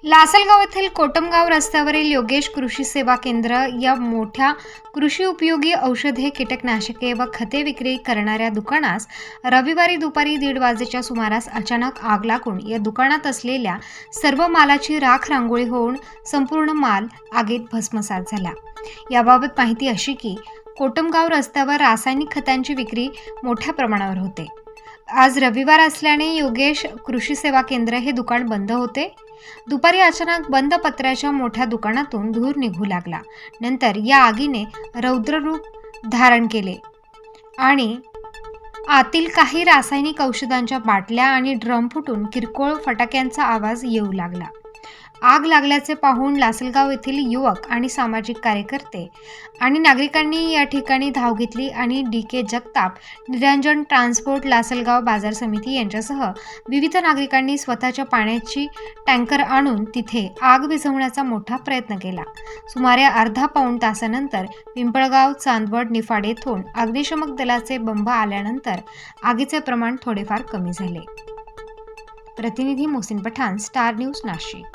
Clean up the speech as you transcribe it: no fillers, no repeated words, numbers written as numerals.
लासलगाव येथील कोटमगाव रस्त्यावरील योगेश कृषी सेवा केंद्र या मोठ्या कृषी उपयोगी औषधे, कीटकनाशके व खते विक्री करणाऱ्या दुकानास रविवारी दुपारी 1:30 वाजेच्या सुमारास अचानक आग लागून या दुकानात असलेल्या सर्व मालाची राख रांगोळी होऊन संपूर्ण माल आगीत भस्मसात झाला। याबाबत माहिती अशी की कोटमगाव रस्त्यावर रासायनिक खतांची विक्री मोठ्या प्रमाणावर होते। आज रविवार असल्याने योगेश कृषी सेवा केंद्र हे दुकान बंद होते। दुपारी अचानक बंद पत्र्याच्या मोठ्या दुकानातून धूर निघू लागला। नंतर या आगीने रौद्र रूप धारण केले आणि आतील काही रासायनिक औषधांच्या बाटल्या आणि ड्रम फुटून किरकोळ फटाक्यांचा आवाज येऊ लागला। आग लागल्याचे पाहून लासलगाव येथील युवक आणि सामाजिक कार्यकर्ते आणि नागरिकांनी या ठिकाणी धाव घेतली आणि DK जगताप, निरंजन ट्रान्सपोर्ट, लासलगाव बाजार समिती यांच्यासह विविध नागरिकांनी स्वतःच्या पाण्याची टँकर आणून तिथे आग विझवण्याचा मोठा प्रयत्न केला। सुमारे अर्धा-पाऊण तासानंतर पिंपळगाव, चांदवड, निफाड येथून अग्निशमक दलाचे बंब आल्यानंतर आगीचे प्रमाण थोडेफार कमी झाले। प्रतिनिधी मोहसिन पठाण, स्टार न्यूज, नाशिक।